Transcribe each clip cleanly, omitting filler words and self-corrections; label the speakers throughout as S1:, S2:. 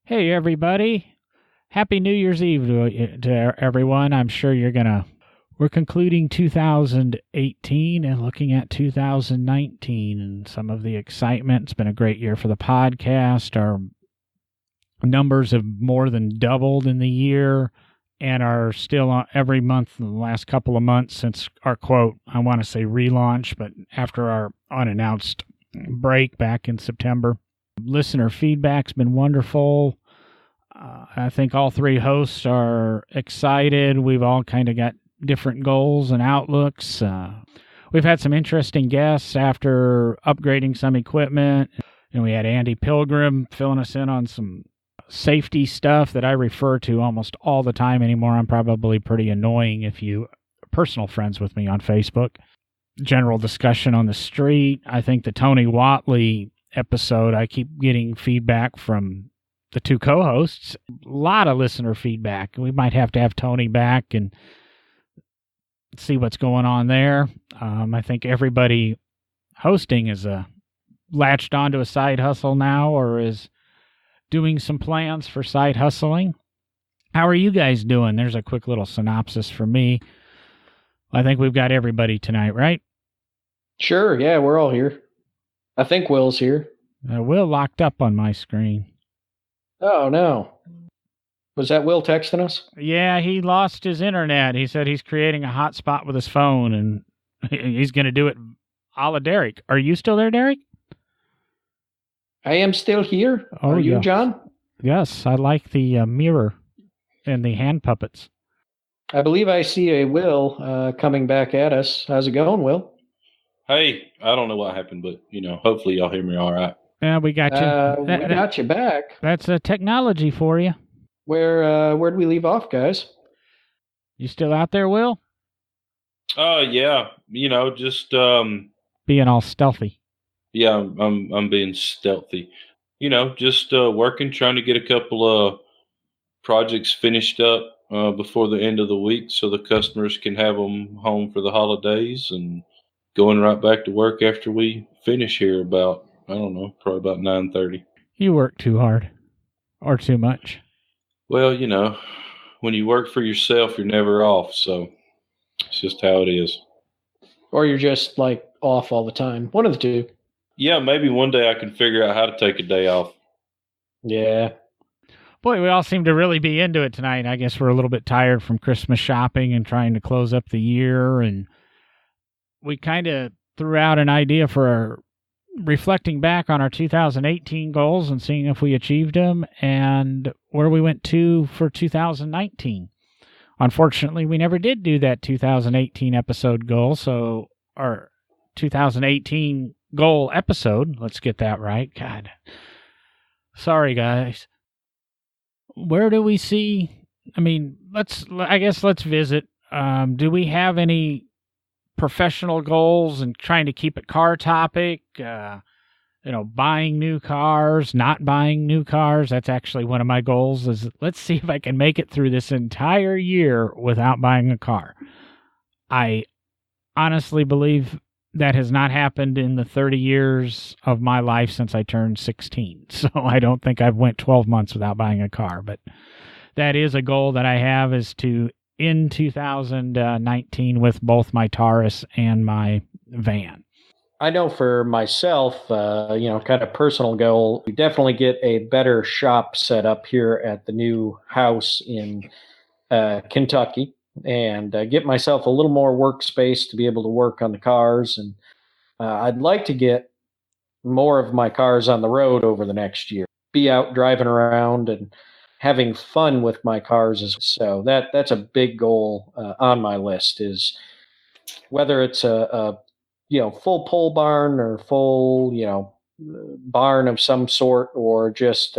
S1: Hey, everybody. Happy New Year's Eve to everyone. I'm sure we're concluding 2018 and looking at 2019 and some of the excitement. It's been a great year for the podcast. Our numbers have more than doubled in the year and are still on every month in the last couple of months since our I want to say relaunch, but after our unannounced break back in September. Listener feedback's been wonderful. I think all three hosts are excited. We've all kind of got different goals and outlooks. We've had some interesting guests after upgrading some equipment. And we had Andy Pilgrim filling us in on some safety stuff that I refer to almost all the time anymore. I'm probably pretty annoying if you are personal friends with me on Facebook. General discussion on the street. I think the Tony Watley episode, I keep getting feedback from the two co-hosts. A lot of listener feedback. We might have to have Tony back and see what's going on there. I think everybody hosting is latched onto a side hustle now or is doing some plans for side hustling. How are you guys doing? There's a quick little synopsis for me. I think we've got everybody tonight, right?
S2: Sure, yeah, we're all here. I think Will's here.
S1: Will locked up on my screen.
S2: Oh, no. Was that Will texting us?
S1: Yeah, he lost his internet. He said he's creating a hotspot with his phone, and he's going to do it a la Derek. Are you still there, Derek?
S2: I am still here. Are you, John?
S1: Yes, I like the mirror and the hand puppets.
S2: I believe I see a Will coming back at us. How's it going, Will?
S3: Hey, I don't know what happened, but, hopefully y'all hear me all right.
S1: Yeah, we got you.
S2: We got you back.
S1: That's technology for you.
S2: Where'd we leave off, guys?
S1: You still out there, Will?
S3: Yeah, just
S1: being all stealthy.
S3: Yeah, I'm being stealthy. Just working, trying to get a couple of projects finished up before the end of the week so the customers can have them home for the holidays, and going right back to work after we finish here about, I don't know, probably about 9:30.
S1: You work too hard or too much.
S3: Well, when you work for yourself, you're never off. So it's just how it is.
S2: Or you're just off all the time. One of the two.
S3: Yeah, maybe one day I can figure out how to take a day off.
S2: Yeah.
S1: Boy, we all seem to really be into it tonight. I guess we're a little bit tired from Christmas shopping and trying to close up the year. And we kind of threw out an idea for reflecting back on our 2018 goals and seeing if we achieved them and where we went to for 2019. Unfortunately, we never did do that 2018 episode goal, so our 2018 goal episode, let's get that right. God. Sorry, guys. Where do we see, let's visit. Do we have any professional goals and trying to keep it car topic, buying new cars, not buying new cars? That's actually one of my goals is let's see if I can make it through this entire year without buying a car. I honestly believe that has not happened in the 30 years of my life since I turned 16. So I don't think I've went 12 months without buying a car, but that is a goal that I have, is to in 2019 with both my Taurus and my van.
S2: I know for myself, kind of personal goal, we definitely get a better shop set up here at the new house in Kentucky, and get myself a little more workspace to be able to work on the cars. And I'd like to get more of my cars on the road over the next year, be out driving around and having fun with my cars. So that's a big goal on my list, is whether it's a full pole barn or full, barn of some sort, or just,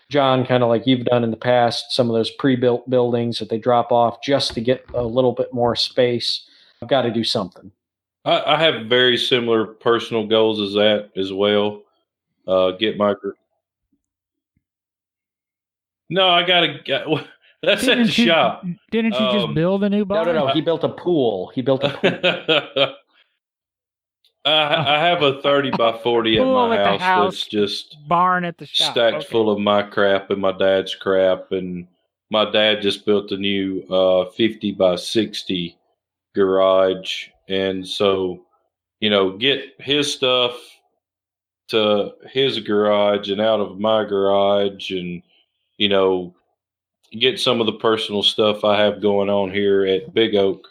S2: John, kind of like you've done in the past, some of those pre-built buildings that they drop off just to get a little bit more space. I've got to do something.
S3: I have very similar personal goals as that as well. Get my... No, I got to... That's at the shop.
S1: Didn't you just build a new barn?
S2: No. He built a pool.
S3: I have a 30 by 40 at
S1: Pool
S3: my
S1: at the
S3: house that's
S1: house,
S3: just
S1: barn at the shop.
S3: stacked
S1: Okay.
S3: full of my crap and my dad's crap. And my dad just built a new 50 by 60 garage. And so, get his stuff to his garage and out of my garage, and, get some of the personal stuff I have going on here at Big Oak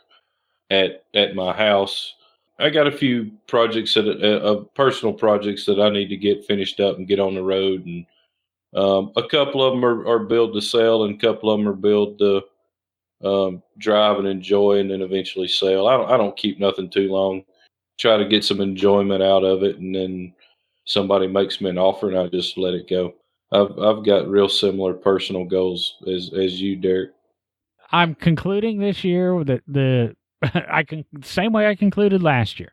S3: at my house. I got a few projects personal projects that I need to get finished up and get on the road, and a couple of them are build to sell, and a couple of them are build to drive and enjoy, and then eventually sell. I don't keep nothing too long. Try to get some enjoyment out of it, and then somebody makes me an offer, and I just let it go. I've got real similar personal goals as you, Derek.
S1: I'm concluding this year that same way I concluded last year.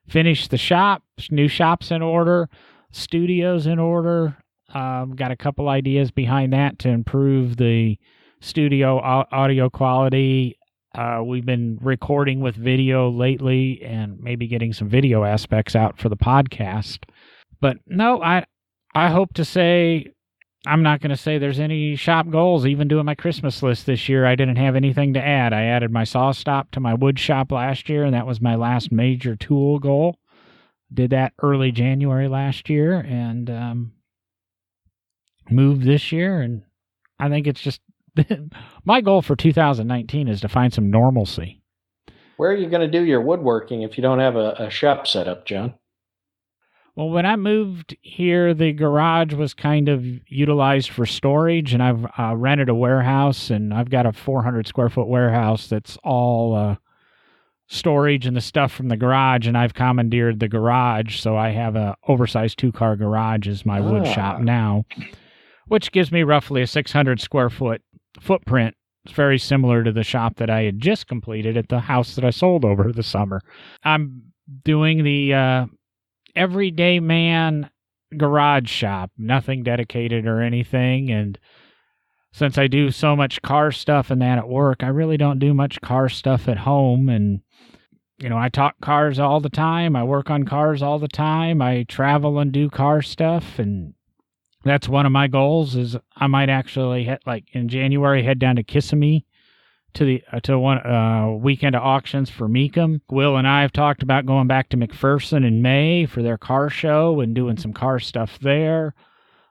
S1: Finish the shop, new shops in order, studios in order. Got a couple ideas behind that to improve the studio audio quality. We've been recording with video lately and maybe getting some video aspects out for the podcast. But no, I hope to say, I'm not going to say there's any shop goals. Even doing my Christmas list this year, I didn't have anything to add. I added my saw stop to my wood shop last year, and that was my last major tool goal. Did that early January last year, and moved this year. And I think it's just my goal for 2019 is to find some normalcy.
S2: Where are you going to do your woodworking if you don't have a shop set up, John?
S1: Well, when I moved here, the garage was kind of utilized for storage, and I've rented a warehouse, and I've got a 400 square foot warehouse that's all storage and the stuff from the garage, and I've commandeered the garage, so I have a oversized 2-car garage as my wood shop now, which gives me roughly a 600 square foot footprint. It's very similar to the shop that I had just completed at the house that I sold over the summer. I'm doing the everyday man garage shop, nothing dedicated or anything. And since I do so much car stuff and that at work, I really don't do much car stuff at home. And, I talk cars all the time. I work on cars all the time. I travel and do car stuff. And that's one of my goals is I might actually, in January, head down to Kissimmee to one weekend of auctions for Mecum. Will and I have talked about going back to McPherson in May for their car show and doing some car stuff there.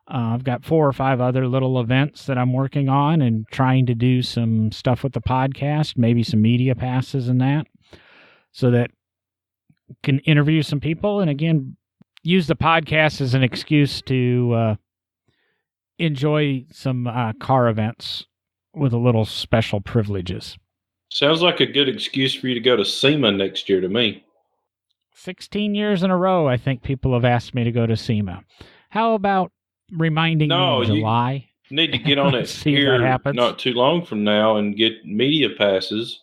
S1: I've got 4 or 5 other little events that I'm working on and trying to do some stuff with the podcast, maybe some media passes and that, so that I can interview some people and, again, use the podcast as an excuse to enjoy some car events with a little special privileges.
S3: Sounds like a good excuse for you to go to SEMA next year to me.
S1: 16 years in a row, I think people have asked me to go to SEMA. How about reminding me in July?
S3: You need to get on it here not too long from now and get media passes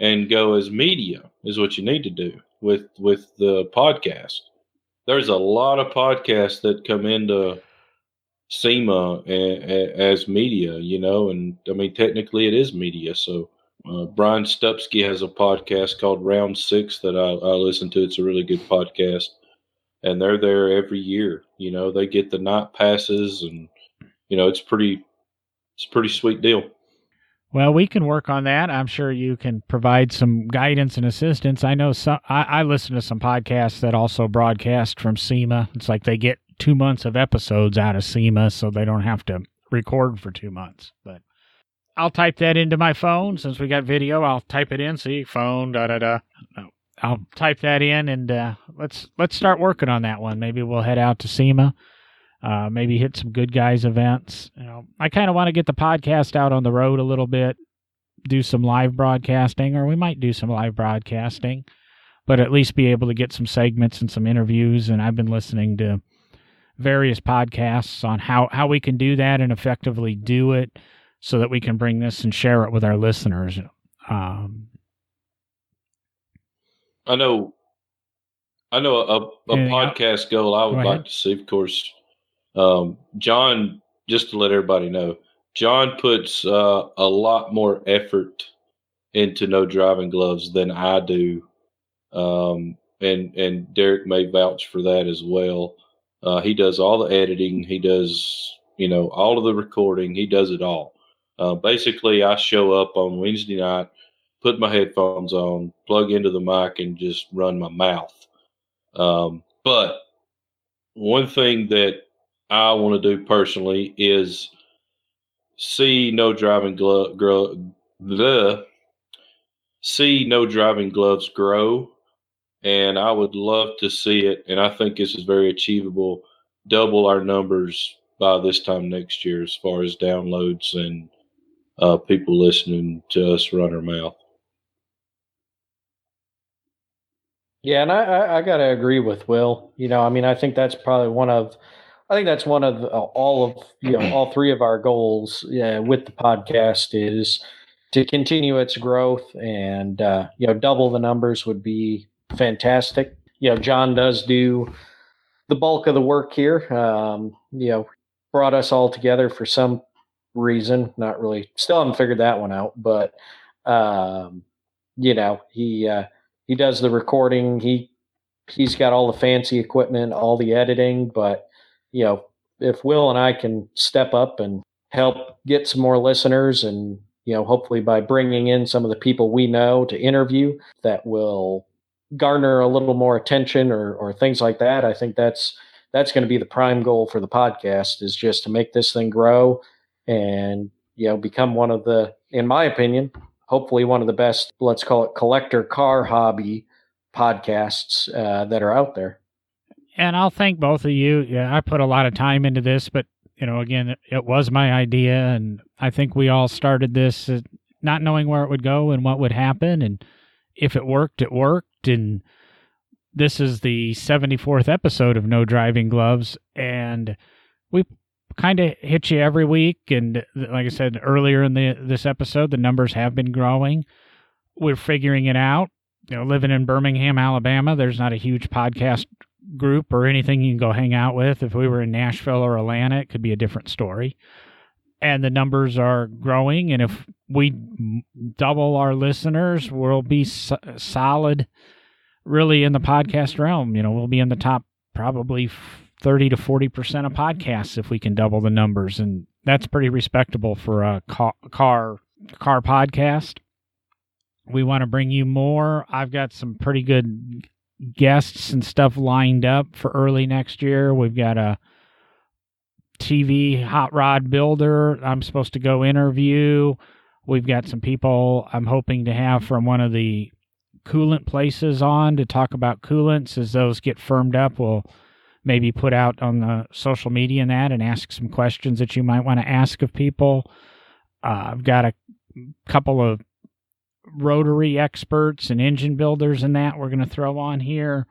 S3: and go as media is what you need to do with the podcast. There's a lot of podcasts that come into SEMA as media, and I mean, technically it is media. So Brian Stupsky has a podcast called Round 6 that I listen to. It's a really good podcast, and they're there every year. They get the night passes, and it's pretty sweet deal.
S1: Well, we can work on that. I'm sure you can provide some guidance and assistance. I know I listen to some podcasts that also broadcast from SEMA. It's like they get 2 months of episodes out of SEMA, so they don't have to record for 2 months. But I'll type that into my phone. Since we got video, I'll type it in. See, phone, No, I'll type that in, and let's start working on that one. Maybe we'll head out to SEMA. Maybe hit some Good Guys events. I kind of want to get the podcast out on the road a little bit, do some live broadcasting, or we might do some live broadcasting, but at least be able to get some segments and some interviews. And I've been listening to various podcasts on how we can do that and effectively do it so that we can bring this and share it with our listeners.
S3: I know a podcast goal I would like to see, of course. John, just to let everybody know, John puts a lot more effort into No Driving Gloves than I do. and Derek may vouch for that as well. He does all the editing. He does, all of the recording. He does it all. Basically, I show up on Wednesday night, put my headphones on, plug into the mic, and just run my mouth. But one thing that I want to do personally is see No Driving Gloves grow, and I would love to see it. And I think this is very achievable. Double our numbers by this time next year, as far as downloads and people listening to us run our mouth.
S2: Yeah, and I got to agree with Will. I think that's probably one of all three of our goals with the podcast is to continue its growth, and double the numbers would be fantastic. John does do the bulk of the work here. Brought us all together for some reason, not really, still haven't figured that one out, but he does the recording. He's got all the fancy equipment, all the editing, but if Will and I can step up and help get some more listeners, and hopefully by bringing in some of the people we know to interview, that will garner a little more attention or things like that. I think that's going to be the prime goal for the podcast, is just to make this thing grow and become one of the, in my opinion, hopefully one of the best, let's call it collector car hobby podcasts that are out there.
S1: And I'll thank both of you. Yeah, I put a lot of time into this, but again, it was my idea, and I think we all started this not knowing where it would go and what would happen, and if it worked, it worked. And this is the 74th episode of No Driving Gloves, and we kind of hit you every week. And like I said earlier in this episode, the numbers have been growing. We're figuring it out. Living in Birmingham, Alabama, there's not a huge podcast group or anything you can go hang out with. If we were in Nashville or Atlanta, it could be a different story. And the numbers are growing, and if we double our listeners, we'll be solid really in the podcast realm. We'll be in the top probably 30 to 40% of podcasts if we can double the numbers, and that's pretty respectable for a car podcast. We want to bring you more. I've got some pretty good guests and stuff lined up for early next year. We've got a TV hot rod builder I'm supposed to go interview. We've got some people I'm hoping to have from one of the coolant places on to talk about coolants. As those get firmed up, we'll maybe put out on the social media and that, and ask some questions that you might want to ask of people. I've got a couple of rotary experts and engine builders and that we're going to throw on here.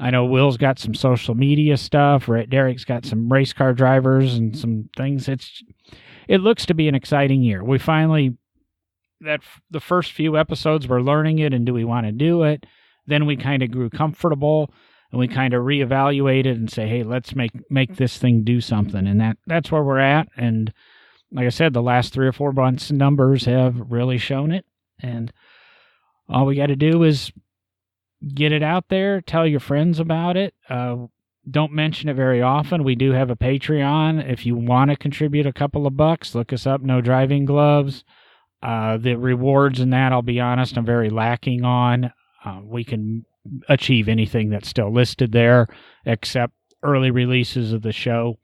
S1: I know Will's got some social media stuff. Derek's got some race car drivers and some things. It looks to be an exciting year. We finally, the first few episodes, we're learning it, and do we want to do it? Then we kind of grew comfortable, and we kind of reevaluated and say, hey, let's make this thing do something. And that's where we're at. And like I said, the last 3 or 4 months numbers have really shown it. And all we got to do is get it out there, tell your friends about it. Don't mention it very often. We do have a Patreon. If you want to contribute a couple of bucks, look us up, No Driving Gloves. The rewards and that, I'll be honest, I'm very lacking on. We can achieve anything that's still listed there, except early releases of the show.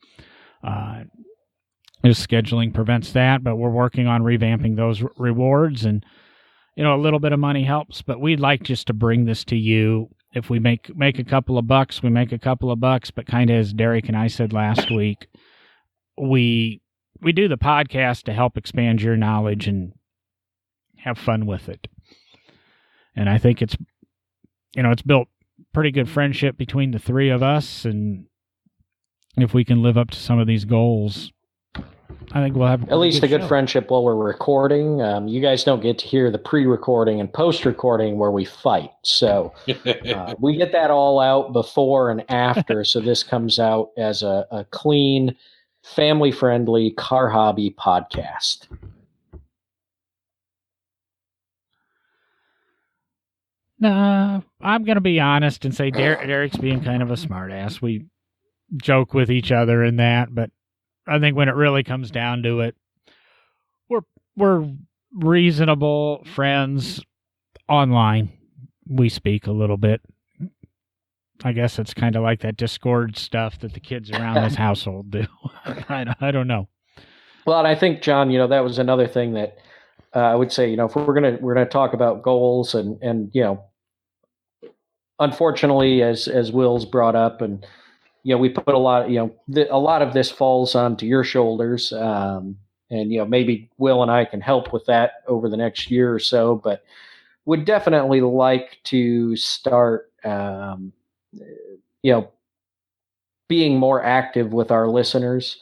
S1: Just scheduling prevents that, but we're working on revamping those rewards, and a little bit of money helps, but we'd like just to bring this to you. If we make a couple of bucks, we make a couple of bucks, but kind of as Derek and I said last week, we do the podcast to help expand your knowledge and have fun with it. And I think it's built pretty good friendship between the three of us, and if we can live up to some of these goals, I think we'll have
S2: at least a good
S1: show.
S2: Friendship while we're recording. You guys don't get to hear the pre-recording and post-recording where we fight. So we get that all out before and after. So this comes out as a clean, family-friendly car hobby podcast.
S1: Nah, I'm going to be honest and say Derek's being kind of a smartass. We joke with each other in that, but I think when it really comes down to it, we're reasonable friends online. We speak a little bit. I guess it's kind of like that Discord stuff that the kids around this household do. I don't know.
S2: Well, and I think, John, that was another thing that I would say, if we're gonna talk about goals and unfortunately, as Will's brought up, and we put a lot, a lot of this falls onto your shoulders, and maybe Will and I can help with that over the next year or so, but would definitely like to start, being more active with our listeners,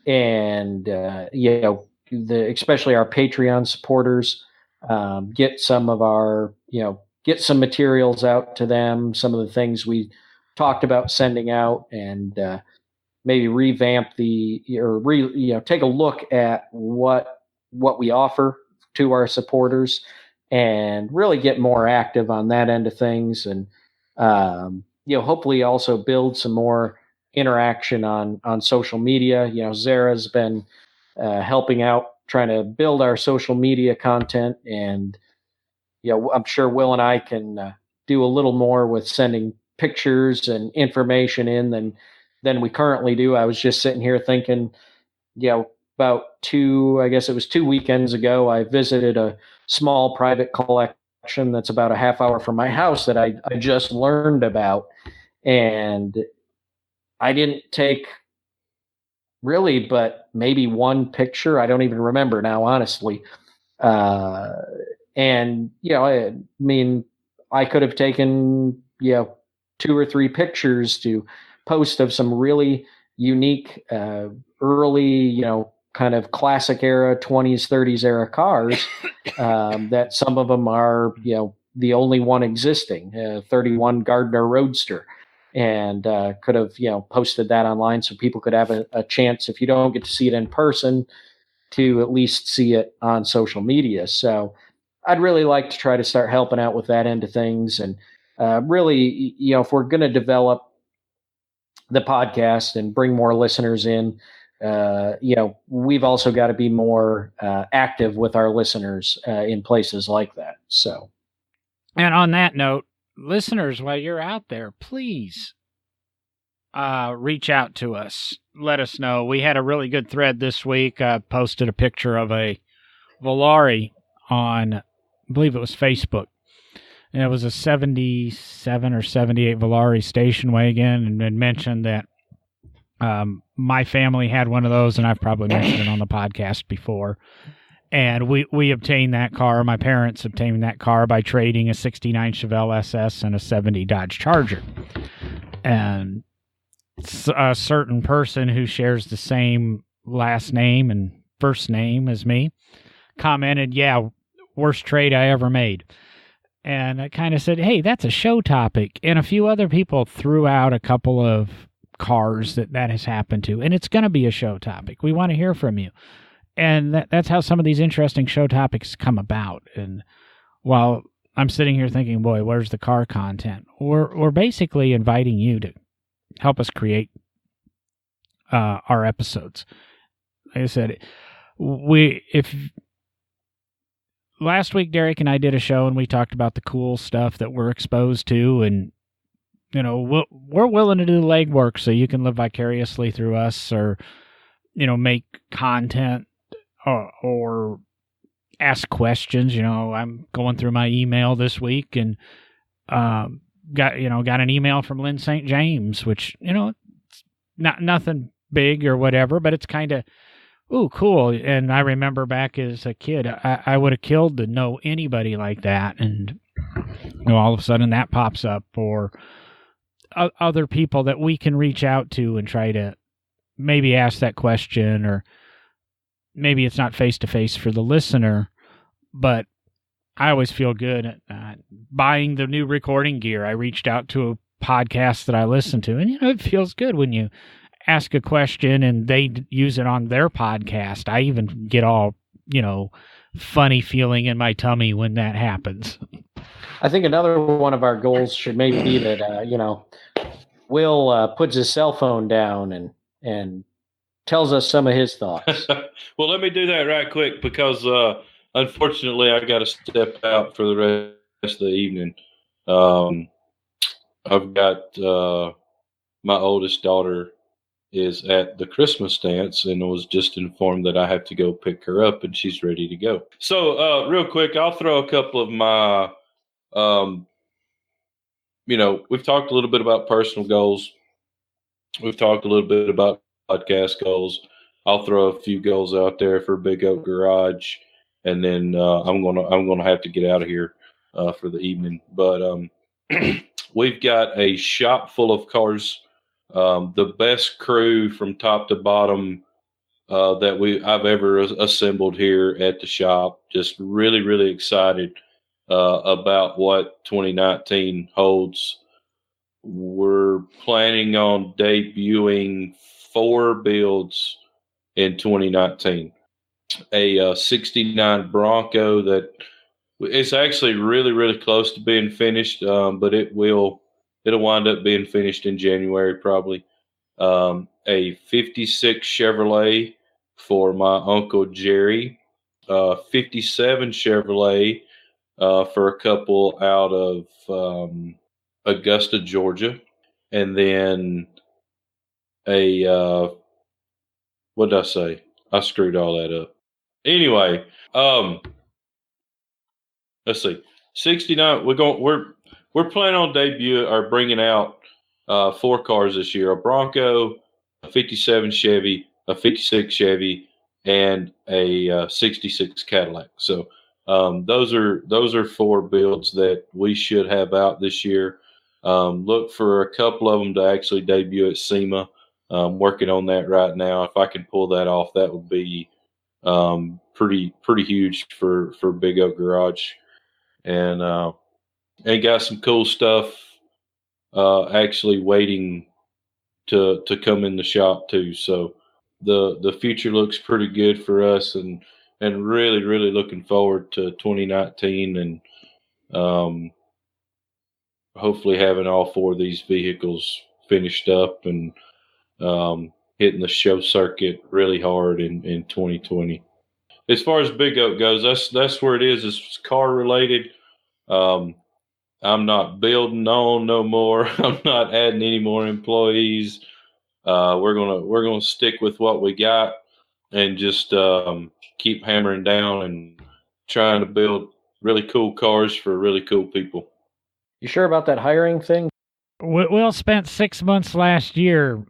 S2: and especially our Patreon supporters, get some of our, get some materials out to them, some of the things we talked about sending out, and maybe revamp take a look at what we offer to our supporters, and really get more active on that end of things, and hopefully also build some more interaction on social media. Zara's been helping out, trying to build our social media content, and I'm sure Will and I can do a little more with sending pictures and information in than we currently do. I was just sitting here thinking, about I guess it was 2 weekends ago, I visited a small private collection that's about a half hour from my house that I just learned about, and I didn't take really but maybe one picture. I don't even remember now, honestly. And I mean, I could have taken 2 or 3 pictures to post of some really unique early kind of classic era 20s 30s era cars, that some of them are the only one existing, 31 Gardner Roadster, and could have posted that online so people could have a chance, if you don't get to see it in person, to at least see it on social media. So I'd really like to try to start helping out with that end of things, and really, if we're going to develop the podcast and bring more listeners in, we've also got to be more active with our listeners in places like that. So,
S1: and on that note, listeners, while you're out there, please reach out to us. Let us know. We had a really good thread this week. I posted a picture of a Volare on, I believe it was Facebook. And it was a 77 or 78 Volare station wagon, and mentioned that my family had one of those, and I've probably mentioned it on the podcast before. And we obtained that car. My parents obtained that car by trading a 69 Chevelle SS and a 70 Dodge Charger. And a certain person who shares the same last name and first name as me commented, "Yeah, worst trade I ever made." And I kind of said, hey, that's a show topic. And a few other people threw out a couple of cars that has happened to. And it's going to be a show topic. We want to hear from you. And that's how some of these interesting show topics come about. And while I'm sitting here thinking, boy, where's the car content? We're basically inviting you to help us create our episodes. Like I said, last week, Derek and I did a show, and we talked about the cool stuff that we're exposed to, and we're willing to do the legwork so you can live vicariously through us, or make content or ask questions. I'm going through my email this week, and got an email from Lynn St. James, which it's nothing big or whatever, but it's kind of, ooh, cool. And I remember back as a kid, I would have killed to know anybody like that. And, all of a sudden that pops up, or other people that we can reach out to and try to maybe ask that question, or maybe it's not face-to-face for the listener, but I always feel good buying the new recording gear. I reached out to a podcast that I listen to, and, it feels good when you ask a question and they use it on their podcast. I even get all, funny feeling in my tummy when that happens.
S2: I think another one of our goals should maybe be that Will puts his cell phone down and tells us some of his thoughts.
S3: Well, let me do that right quick because unfortunately I got to step out for the rest of the evening. I've got my oldest daughter is at the Christmas dance and was just informed that I have to go pick her up and she's ready to go. So real quick, I'll throw a couple of my, we've talked a little bit about personal goals. We've talked a little bit about podcast goals. I'll throw a few goals out there for Big Oak Garage, and then I'm gonna have to get out of here for the evening. But we've got a shop full of cars, the best crew from top to bottom that I've ever assembled here at the shop. Just really, really excited about what 2019 holds. We're planning on debuting 4 builds in 2019. A 69 Bronco that it's actually really, really close to being finished, but it'll wind up being finished in January probably. A 56 Chevrolet for my Uncle Jerry, 57 Chevrolet for a couple out of Augusta, Georgia, and then what did I say? I screwed all that up. Anyway, let's see. 69. We're planning on debut or bringing out 4 cars this year: a Bronco, a 57 Chevy, a 56 Chevy, and a 66 Cadillac. So those are 4 builds that we should have out this year. Look for a couple of them to actually debut at SEMA. I'm working on that right now. If I can pull that off, that would be pretty huge for Big Oak Garage, and got some cool stuff actually waiting to come in the shop too. So the future looks pretty good for us, and really, really looking forward to 2019 and hopefully having all 4 of these vehicles finished up and hitting the show circuit really hard in 2020. As far as Big Oak goes, that's where it is. It's car related. I'm not building on no more. I'm not adding any more employees. We're gonna stick with what we got and just keep hammering down and trying to build really cool cars for really cool people.
S2: You sure about that hiring thing?
S1: Will spent 6 months last year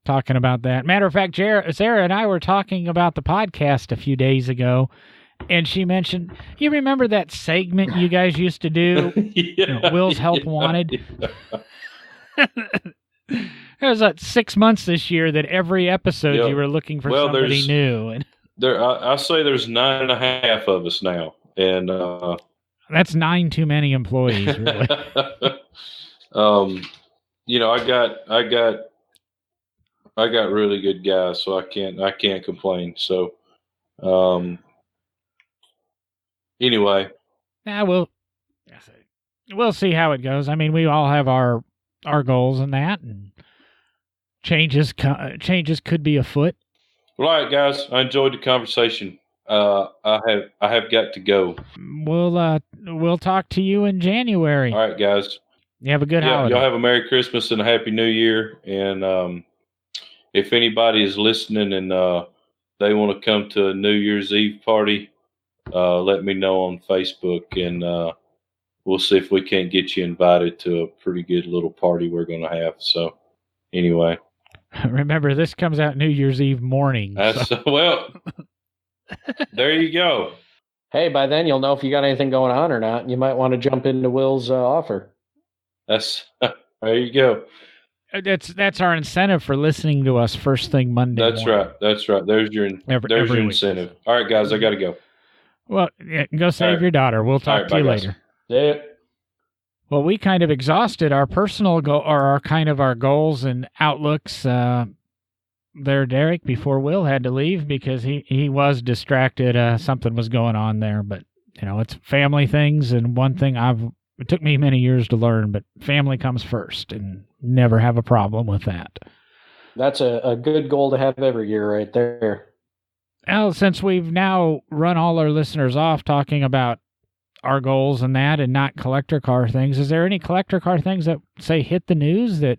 S1: talking about that. Matter of fact, Sarah and I were talking about the podcast a few days ago, and she mentioned, you remember that segment you guys used to do?
S3: Yeah,
S1: Will's Help Wanted? Yeah. It was 6 months this year that every episode you were looking for somebody new. And
S3: I say there's 9.5 of us now, and
S1: that's 9 too many employees, really.
S3: I got really good guys, so I can't complain. So, anyway,
S1: we'll see how it goes. I mean, we all have our goals in that, and changes could be afoot.
S3: Well, all right, guys, I enjoyed the conversation. I have got to go.
S1: We'll talk to you in January.
S3: All right, guys.
S1: You have a good holiday.
S3: Y'all have a Merry Christmas and a Happy New Year. And if anybody is listening and they want to come to a New Year's Eve party, let me know on Facebook, and we'll see if we can't get you invited to a pretty good little party we're going to have. So, anyway.
S1: Remember, this comes out New Year's Eve morning.
S3: Well, there you go.
S2: Hey, by then you'll know if you got anything going on or not. You might want to jump into Will's offer.
S3: There you go.
S1: That's our incentive for listening to us first thing Monday morning.
S3: That's right. There's your incentive. All right, guys, I got to go.
S1: Well, go save your daughter. We'll talk to you later.
S2: Yeah.
S1: Well, we kind of exhausted our personal our goals and outlooks there, Derek, before Will had to leave because he was distracted. Something was going on there, but it's family things, and one thing it took me many years to learn, but family comes first, and never have a problem with that.
S2: That's a good goal to have every year right there.
S1: Well, since we've now run all our listeners off talking about our goals and that, and not collector car things, is there any collector car things that, say, hit the news that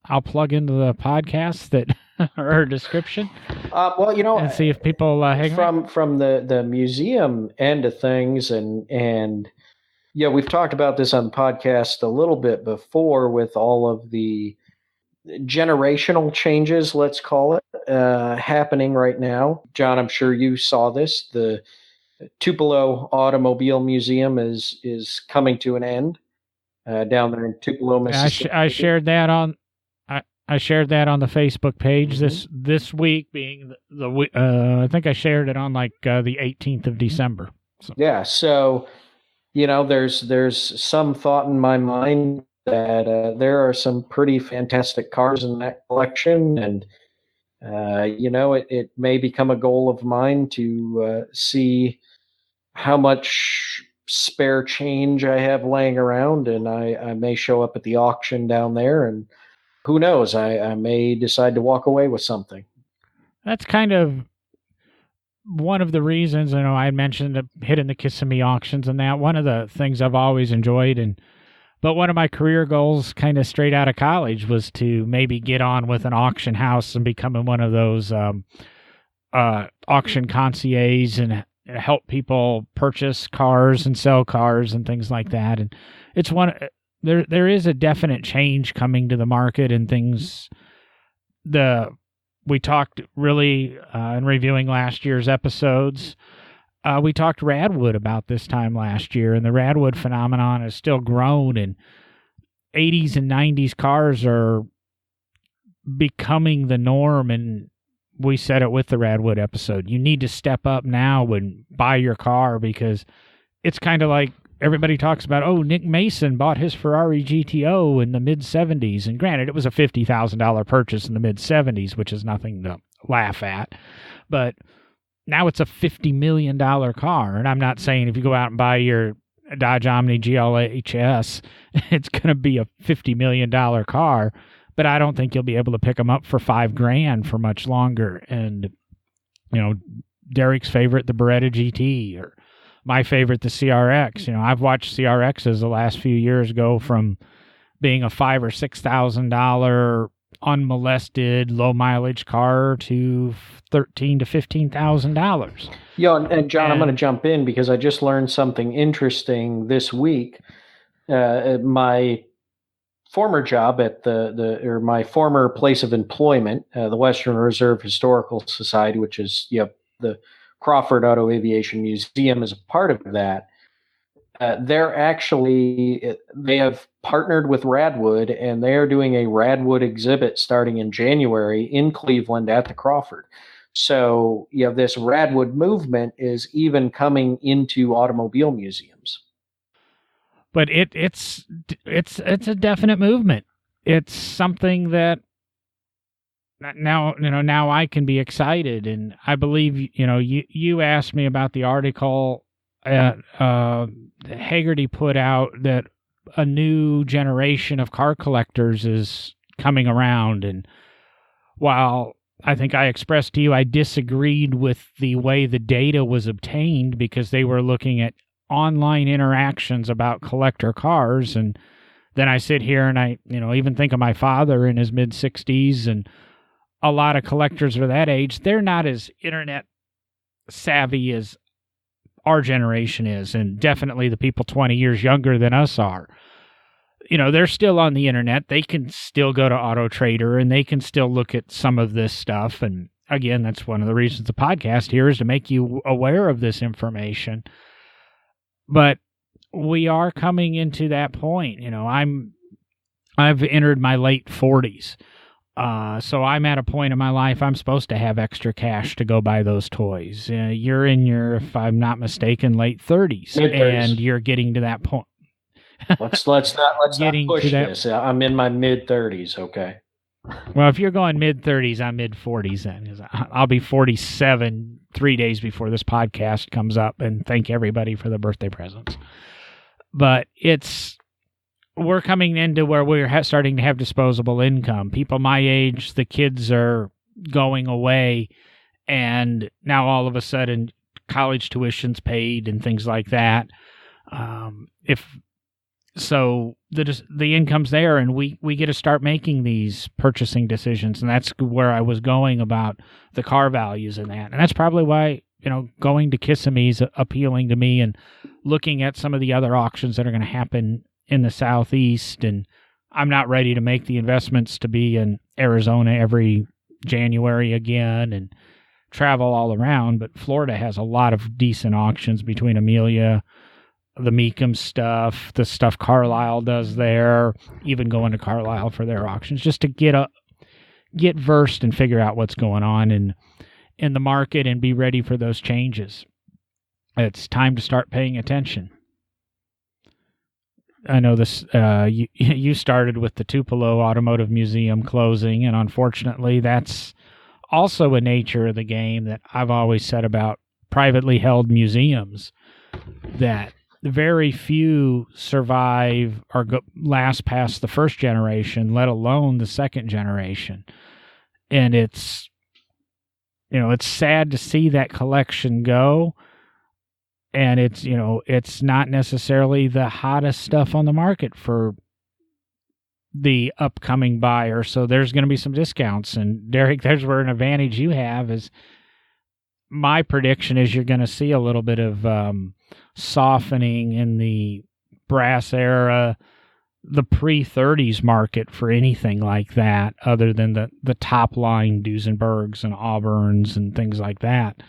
S1: I'll plug into the podcast that or description?
S2: Well,
S1: and see if people hang
S2: from the museum end of things, and yeah, we've talked about this on the podcast a little bit before with all of the generational changes, let's call it, happening right now. John, I'm sure you saw this. The Tupelo Automobile Museum is coming to an end down there in Tupelo, Mississippi.
S1: I shared that on I shared that on the Facebook page this week, being the I think I shared it on the 18th of December. So.
S2: Yeah, so there's some thought in my mind that there are some pretty fantastic cars in that collection, and it may become a goal of mine to see how much spare change I have laying around, and I may show up at the auction down there, and who knows, I may decide to walk away with something.
S1: That's kind of one of the reasons, I mentioned hitting the Kissimmee auctions and that. One of the things I've always enjoyed, but one of my career goals kind of straight out of college was to maybe get on with an auction house and becoming one of those auction concierges and help people purchase cars and sell cars and things like that. And it's there is a definite change coming to the market and things. We talked really in reviewing last year's episodes. We talked Radwood about this time last year, and the Radwood phenomenon has still grown, and 80s and 90s cars are becoming the norm, and we said it with the Radwood episode. You need to step up now and buy your car, because it's kind of like everybody talks about, Nick Mason bought his Ferrari GTO in the mid-'70s, and granted, it was a $50,000 purchase in the mid-'70s, which is nothing to laugh at, but now it's a $50 million car, and I'm not saying if you go out and buy your Dodge Omni GLHS, it's going to be a $50 million car, but I don't think you'll be able to pick them up for $5,000 for much longer. And, Derek's favorite, the Beretta GT, or my favorite, the CRX. I've watched CRXs the last few years go from being a $5,000 or $6,000 unmolested, low mileage car to $13,000 to $15,000.
S2: And John, I'm going to jump in because I just learned something interesting this week. My former job at my former place of employment, the Western Reserve Historical Society, which is the Crawford Auto Aviation Museum, is a part of that. They have partnered with Radwood, and they are doing a Radwood exhibit starting in January in Cleveland at the Crawford. So this Radwood movement is even coming into automobile museums.
S1: But it's a definite movement. It's something that now I can be excited, and I believe you asked me about the article Hagerty put out that a new generation of car collectors is coming around, and while I think I expressed to you I disagreed with the way the data was obtained, because they were looking at online interactions about collector cars, and then I sit here and I even think of my father in his mid-60s, and a lot of collectors are that age. They're not as internet savvy as our generation is, and definitely the people 20 years younger than us are. They're still on the internet. They can still go to Auto Trader, and they can still look at some of this stuff. And again, that's one of the reasons the podcast here is to make you aware of this information. But we are coming into that point. I've entered my late 40s. So I'm at a point in my life I'm supposed to have extra cash to go buy those toys. You're in your, if I'm not mistaken, late 30s, and you're getting to that point.
S2: let's not push this. I'm in my mid 30s. Okay.
S1: Well, if you're going mid 30s, I'm mid 40s then. I'll be 47 3 days before this podcast comes up, and thank everybody for the birthday presents. But we're coming into where we're starting to have disposable income. People my age, the kids are going away, and now all of a sudden college tuition's paid and things like that. So the income's there, and we get to start making these purchasing decisions, and that's where I was going about the car values and that. And that's probably why, going to Kissimmee is appealing to me, and looking at some of the other auctions that are going to happen in the Southeast. And I'm not ready to make the investments to be in Arizona every January again and travel all around, but Florida has a lot of decent auctions between Amelia, the Mecum stuff, the stuff Carlisle does there, even going to Carlisle for their auctions, just to get versed and figure out what's going on in the market and be ready for those changes. It's time to start paying attention. I know this. You started with the Tupelo Automotive Museum closing, and unfortunately, that's also a nature of the game that I've always said about privately held museums, that very few survive or last past the first generation, let alone the second generation. And it's sad to see that collection go. And it's not necessarily the hottest stuff on the market for the upcoming buyer. So there's going to be some discounts. And Derek, there's where an advantage you have is, my prediction is you're going to see a little bit of softening in the brass era, the pre-30s market for anything like that, other than the top line Duesenbergs and Auburns and things like that.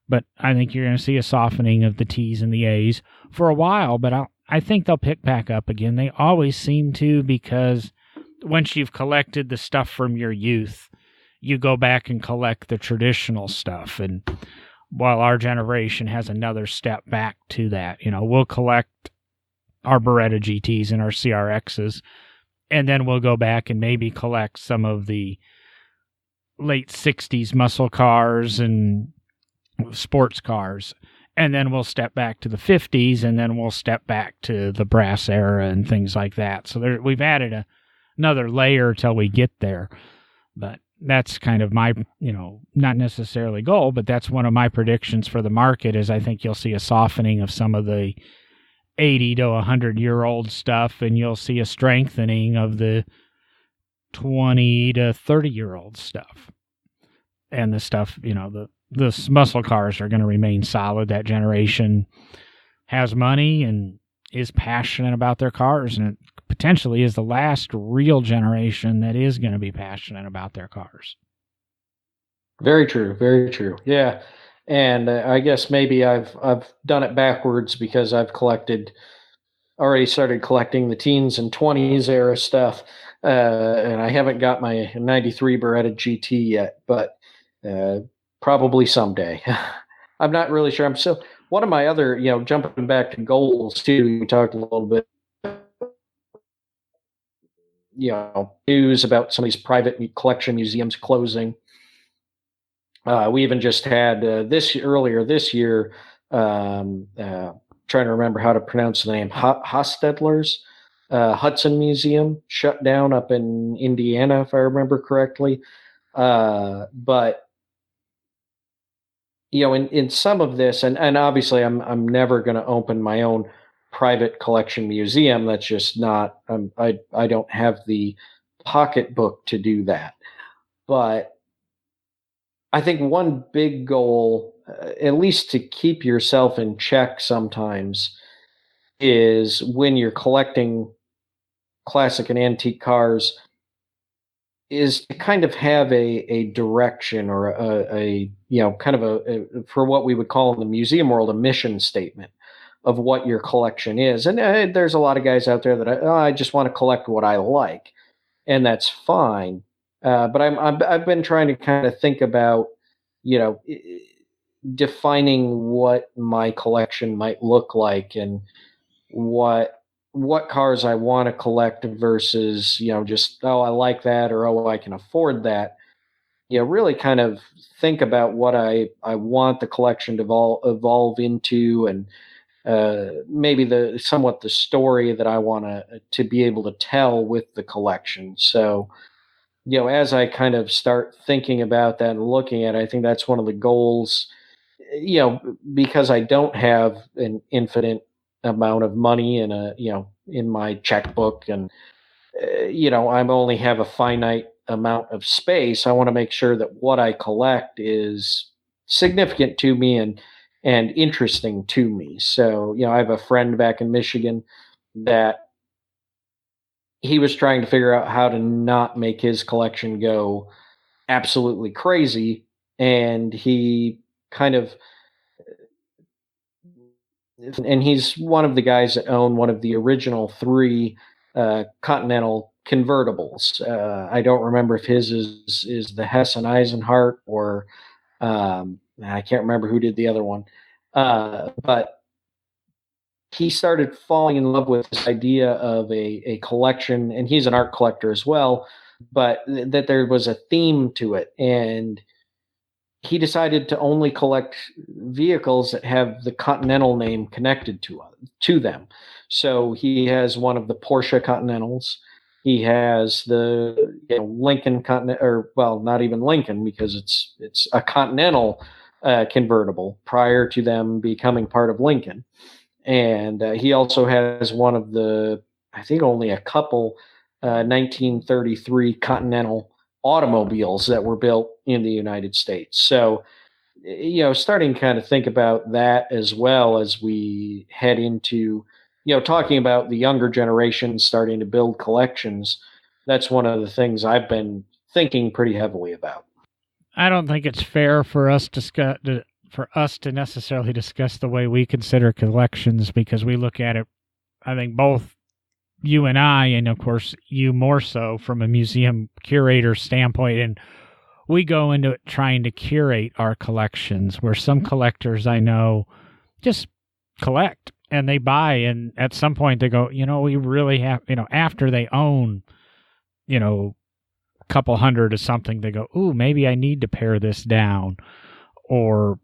S1: But I think you're going to see a softening of the T's and the A's for a while, but I think they'll pick back up again. They always seem to, because once you've collected the stuff from your youth, you go back and collect the traditional stuff. And while our generation has another step back to that, we'll collect our Beretta GTs and our CRXs, and then we'll go back and maybe collect some of the late 60s muscle cars and sports cars. And then we'll step back to the 50s, and then we'll step back to the brass era and things like that. So we've added another layer till we get there. But that's kind of my, not necessarily goal, but that's one of my predictions for the market, is I think you'll see a softening of some of the 80 to 100-year-old stuff, and you'll see a strengthening of the 20 to 30-year-old stuff. And the stuff, the muscle cars are going to remain solid. That generation has money and is passionate about their cars, and it potentially is the last real generation that is going to be passionate about their cars.
S2: Very true. Very true. Yeah. And I guess maybe I've done it backwards, because I've already started collecting the teens and 20s era stuff. And I haven't got my 93 Beretta GT yet, but probably someday. I'm not really sure. So one of my other, jumping back to goals too, we talked a little bit, news about some of these private collection museums closing. We even just had earlier this year, trying to remember how to pronounce the name, Hostetler's Hudson Museum shut down up in Indiana, if I remember correctly. But in some of this, and obviously I'm never going to open my own private collection museum. That's just not, I don't have the pocketbook to do that. But I think one big goal, at least to keep yourself in check sometimes, is when you're collecting classic and antique cars, is to kind of have a direction, or a kind of a for what we would call in the museum world, a mission statement of what your collection is. And there's a lot of guys out there that I just want to collect what I like, and that's fine. But I've been trying to kind of think about, defining what my collection might look like, and what cars I want to collect versus, just, I like that, or, I can afford that. really kind of think about what I want the collection to evolve into, and maybe the story that I want to be able to tell with the collection. So, as I kind of start thinking about that and looking at it, I think that's one of the goals, because I don't have an infinite amount of money in my checkbook, and I only have a finite amount of space. I want to make sure that what I collect is significant to me and interesting to me. So, I have a friend back in Michigan that he was trying to figure out how to not make his collection go absolutely crazy. And he kind of, and he's one of the guys that own one of the original 3 Continental convertibles. I don't remember if his is the Hess and Eisenhart, or I can't remember who did the other one. But he started falling in love with this idea of a collection, and he's an art collector as well, but that there was a theme to it. And he decided to only collect vehicles that have the Continental name connected to them. So he has one of the Porsche Continentals. He has the Lincoln Continental, or well, not even Lincoln, because it's a Continental convertible prior to them becoming part of Lincoln. And he also has one of the, I think only a couple 1933 Continental automobiles that were built in the United States. So, starting to kind of think about that as well as we head into, talking about the younger generation starting to build collections. That's one of the things I've been thinking pretty heavily about.
S1: I don't think it's fair for us to necessarily discuss the way we consider collections, because we look at it, I think both you and I, and of course you more so from a museum curator standpoint, and we go into it trying to curate our collections, where some collectors I know just collect and they buy, and at some point they go, we really have, after they own, a couple hundred or something, they go, ooh, maybe I need to pare this down or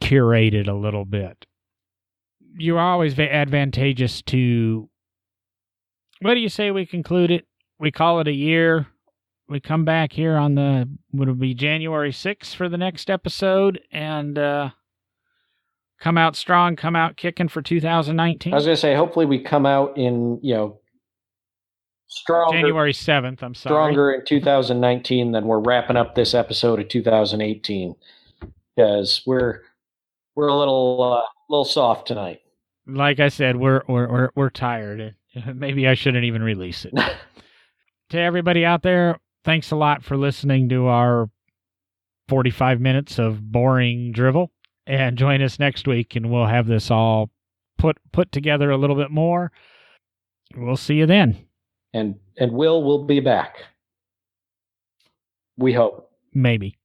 S1: curate it a little bit. You're always advantageous to, what do you say we conclude it? We call it a year. We come back here on would it be January 6th for the next episode, and come out strong, come out kicking for 2019.
S2: I was going to say, hopefully we come out in, stronger.
S1: January 7th, I'm sorry.
S2: Stronger in 2019 than we're wrapping up this episode of 2018, because we're a little soft tonight.
S1: Like I said, we're tired. Maybe I shouldn't even release it. To everybody out there, thanks a lot for listening to our 45 minutes of boring drivel. And join us next week, and we'll have this all put together a little bit more. We'll see you then.
S2: And Will be back. We hope.
S1: Maybe.